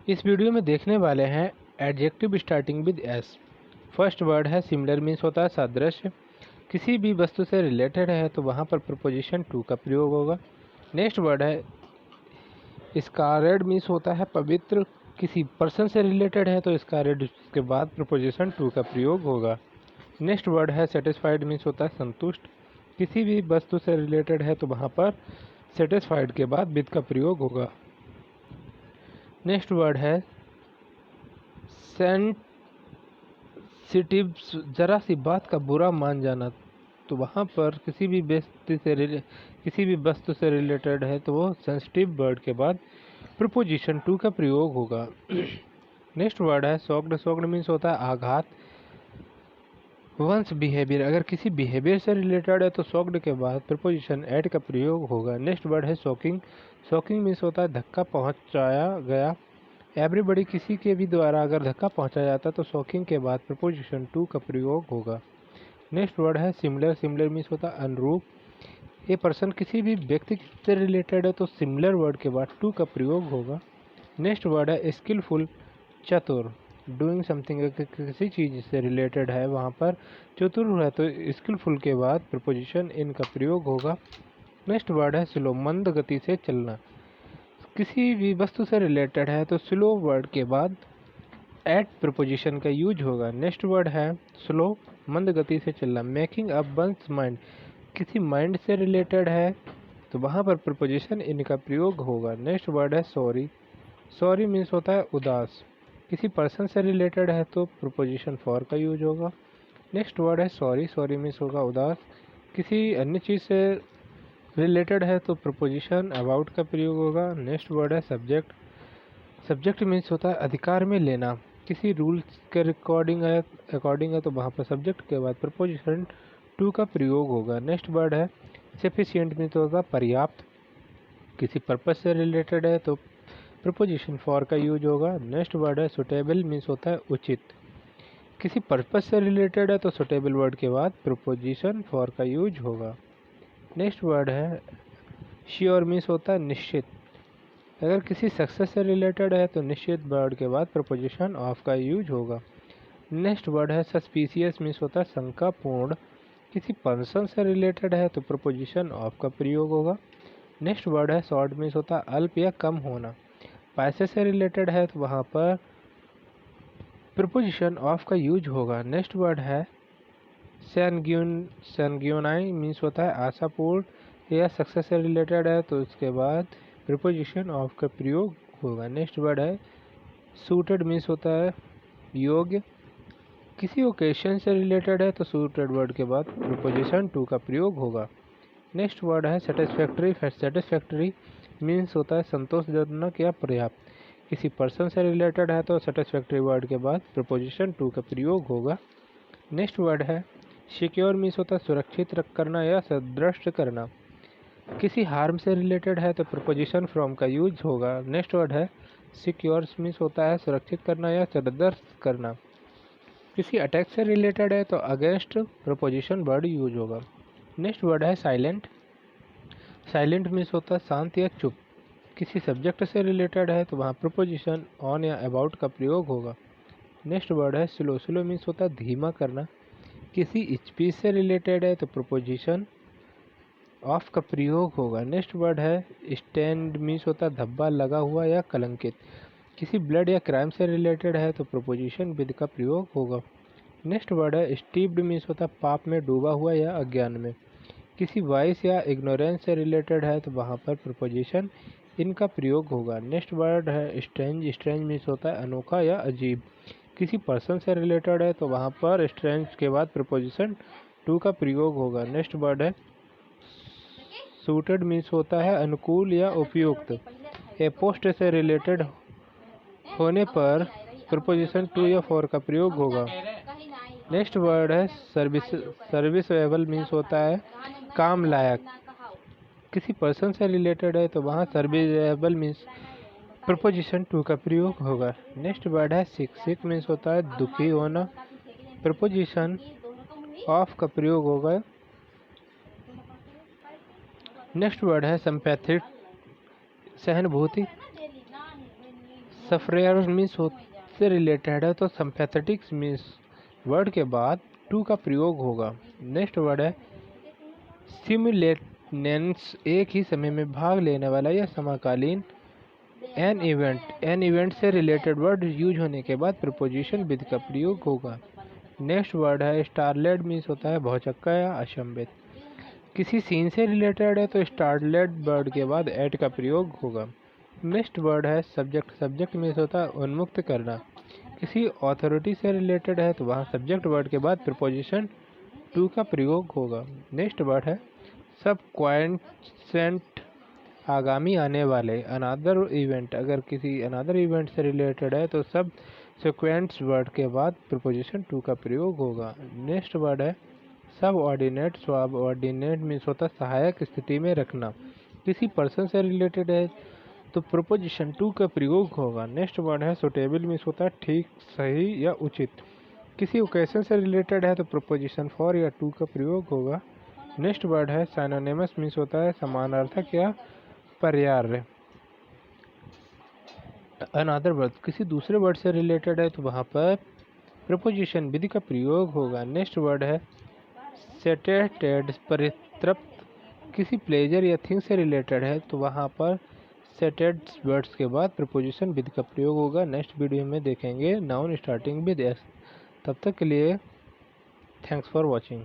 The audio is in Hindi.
इस वीडियो में देखने वाले हैं adjective starting with S. First word है सिमिलर, मीन्स होता है सादृश्य, किसी भी वस्तु से रिलेटेड है तो वहाँ पर प्रपोजिशन टू का प्रयोग होगा। नेक्स्ट वर्ड है स्कारड, मीन्स होता है पवित्र, किसी पर्सन से रिलेटेड है तो स्कारड के बाद प्रपोजिशन टू का प्रयोग होगा। नेक्स्ट वर्ड है सेटिस्फाइड, मीन्स होता है संतुष्ट, किसी भी वस्तु से रिलेटेड है तो वहाँ पर सेटिस्फाइड के बाद विद का प्रयोग होगा। नेक्स्ट वर्ड है सेंसिटिव, जरा सी बात का बुरा मान जाना, तो वहाँ पर किसी भी वस्तु से रिलेटेड है तो वो सेंसिटिव वर्ड के बाद प्रपोजिशन टू का प्रयोग होगा। नेक्स्ट वर्ड है शॉक्ड। शॉक्ड मीन्स होता है आघात। वंस बिहेवियर, अगर किसी बिहेवियर से रिलेटेड है तो शॉक्ड के बाद प्रपोजिशन एट का प्रयोग होगा। नेक्स्ट वर्ड है शॉकिंग। शॉकिंग मीन्स होता है धक्का पहुँचाया गया। एवरीबडी, किसी के भी द्वारा अगर धक्का पहुंचाया जाता है तो शॉकिंग के बाद प्रपोजिशन टू का प्रयोग होगा। नेक्स्ट वर्ड है सिमिलर। सिमिलर मीन्स होता है अनुरूप। ये पर्सन किसी भी व्यक्ति से रिलेटेड है तो सिमिलर वर्ड के बाद टू का प्रयोग होगा। नेक्स्ट वर्ड है स्किलफुल, चतुर। डूइंग समथिंग, किसी चीज़ से रिलेटेड है वहाँ पर चतुर है तो स्किलफुल के बाद प्रपोजिशन इन का प्रयोग होगा। नेक्स्ट वर्ड है स्लो, मंद गति से चलना, किसी भी वस्तु से रिलेटेड है तो स्लो वर्ड के बाद एट प्रपोजिशन का यूज होगा। नेक्स्ट वर्ड है स्लो, मंद गति से चलना। मेकिंग अप वंस माइंड, किसी माइंड से रिलेटेड है तो वहाँ पर प्रपोजिशन इनका प्रयोग होगा। नेक्स्ट वर्ड है सॉरी। सॉरी मीन्स होता है उदास, किसी पर्सन से रिलेटेड है तो प्रपोजिशन फॉर का यूज होगा। नेक्स्ट वर्ड है सॉरी। सॉरी मीन्स होगा उदास, किसी अन्य चीज़ से रिलेटेड है तो प्रपोजिशन अबाउट का प्रयोग होगा। नेक्स्ट वर्ड है सब्जेक्ट। सब्जेक्ट मीन्स होता है अधिकार में लेना, किसी रूल्स के अकॉर्डिंग है तो वहाँ पर सब्जेक्ट के बाद प्रपोजिशन टू का प्रयोग होगा। नेक्स्ट वर्ड है सफिशिएंट, मीन्स होगा पर्याप्त, किसी पर्पस से रिलेटेड है तो प्रपोजिशन फॉर का यूज होगा। नेक्स्ट वर्ड है सुटेबल, मीन्स होता है उचित, किसी पर्पस से रिलेटेड है तो सुटेबल वर्ड के बाद प्रपोजिशन फॉर का यूज होगा। नेक्स्ट वर्ड है श्योर, मीन्स होता है निश्चित, अगर किसी सक्सेस से रिलेटेड है तो निश्चित वर्ड के बाद प्रपोजिशन ऑफ का यूज होगा। नेक्स्ट वर्ड है सस्पिशियस, मीन्स होता है शंकापूर्ण, किसी पर्सन से रिलेटेड है तो प्रपोजिशन ऑफ का प्रयोग होगा। नेक्स्ट वर्ड है शॉर्ट, मीन्स होता है अल्प या कम होना, पैसे से रिलेटेड है तो वहाँ पर प्रपोजिशन ऑफ का यूज होगा। नेक्स्ट वर्ड है सैंग्यूनाई, मीन्स होता है आशापूर्ण, या सक्सेस से रिलेटेड है तो इसके बाद प्रपोजिशन ऑफ का प्रयोग होगा। नेक्स्ट वर्ड है सूटेड, मीन्स होता है योग्य, किसी ओकेशन से रिलेटेड है तो सूटेड वर्ड के बाद प्रपोजिशन टू का प्रयोग होगा। नेक्स्ट वर्ड है सेटिस्फैक्ट्री। सेटिस्फैक्ट्री मीन्स होता है संतोषजनक या पर्याप्त, किसी पर्सन से रिलेटेड है तो सेटिस्फैक्ट्री वर्ड के बाद प्रपोजिशन टू का प्रयोग होगा। नेक्स्ट वर्ड है सिक्योर, मीन्स होता है सुरक्षित करना या सदृढ़ करना, किसी हार्म से रिलेटेड है तो प्रपोजिशन फ्रॉम का यूज होगा। नेक्स्ट वर्ड है सिक्योर, मीन्स होता है सुरक्षित करना या सदृढ़ करना, किसी अटैक से रिलेटेड है तो अगेंस्ट प्रपोजिशन वर्ड यूज होगा। नेक्स्ट वर्ड है साइलेंट। साइलेंट मीन्स होता है शांत या चुप, किसी सब्जेक्ट से रिलेटेड है तो वहाँ प्रपोजिशन ऑन या अबाउट का प्रयोग होगा। नेक्स्ट वर्ड है स्लो। स्लो मीन्स होता है धीमा करना, किसी स्पीच से रिलेटेड है तो प्रपोजिशन ऑफ का प्रयोग होगा। नेक्स्ट वर्ड है स्टैंड, मीन्स होता है धब्बा लगा हुआ या कलंकित, किसी ब्लड या क्राइम से रिलेटेड है तो प्रपोजिशन विद का प्रयोग होगा। नेक्स्ट वर्ड है स्टीप्ड, मीन्स होता है पाप में डूबा हुआ या अज्ञान में, किसी वाइस या इग्नोरेंस से रिलेटेड है तो वहाँ पर प्रपोजिशन इनका प्रयोग होगा। नेक्स्ट वर्ड है स्ट्रेंज। स्ट्रेंज मीन्स होता है अनोखा या अजीब, किसी पर्सन से रिलेटेड है तो वहाँ पर स्ट्रेंज के बाद प्रपोजिशन टू का प्रयोग होगा। नेक्स्ट वर्ड है सूटेड, मीन्स होता है अनुकूल या उपयुक्त, ए पोस्ट से रिलेटेड होने पर प्रपोजिशन टू या फॉर का प्रयोग होगा। नेक्स्ट वर्ड है सर्विसेबल, मीन्स होता है काम लायक, किसी पर्सन से रिलेटेड है तो वहाँ सर्विसेबल मीन्स प्रपोजिशन टू का प्रयोग होगा। नेक्स्ट वर्ड है सिक। सिक मीन्स होता है दुखी होना, प्रपोजिशन ऑफ का प्रयोग होगा। नेक्स्ट वर्ड है सिंपैथेटिक, सहानुभूति। सफरेयर मीन्स से रिलेटेड है तो सिंपैथेटिक्स मीन्स वर्ड के बाद टू का प्रयोग होगा। नेक्स्ट वर्ड है सिमुलेटेनेंस, एक ही समय में भाग लेने वाला या समकालीन। एन इवेंट से रिलेटेड वर्ड यूज होने के बाद प्रीपोजिशन विद का प्रयोग होगा। नेक्स्ट वर्ड है स्टारलेट मीन्स होता है भौचक्का या अचंभित। किसी सीन से रिलेटेड है तो स्टारलेट वर्ड के बाद एट का प्रयोग होगा। नेक्स्ट वर्ड है सब्जेक्ट, सब्जेक्ट मीन्स होता है उन्मुक्त करना। किसी अथॉरिटी से रिलेटेड है तो वहाँ सब्जेक्ट वर्ड के बाद प्रीपोजिशन टू का प्रयोग होगा। नेक्स्ट वर्ड है सब क्वाइंसेंट, आगामी आने वाले। अनादर इवेंट, अगर किसी अनादर इवेंट से रिलेटेड है तो सब सिक्वेंट्स वर्ड के बाद प्रीपोजिशन टू का प्रयोग होगा। नेक्स्ट वर्ड है सब ऑर्डिनेट, सब ऑर्डिनेट मीन्स होता है सहायक स्थिति में रखना। किसी पर्सन से रिलेटेड है तो प्रीपोजिशन टू का प्रयोग होगा। नेक्स्ट वर्ड है सुटेबल मीन्स होता है ठीक, सही या उचित। किसी ओकेशन से रिलेटेड है तो प्रीपोजिशन फॉर या टू का प्रयोग होगा। नेक्स्ट वर्ड है साइनोनिमस मीन्स होता है समानार्थक या पर्याय। अनदर वर्ड, किसी दूसरे वर्ड से रिलेटेड है तो वहाँ पर प्रीपोजिशन विधि का प्रयोग होगा। नेक्स्ट वर्ड है सेटेटेड, परितृप्त। किसी प्लेजर या थिंग से रिलेटेड है तो वहाँ पर सेटेड वर्ड्स के बाद प्रीपोजिशन विद का प्रयोग होगा। नेक्स्ट वीडियो में देखेंगे नाउन स्टार्टिंग विद एस। तब तक के लिए थैंक्स फॉर वॉचिंग।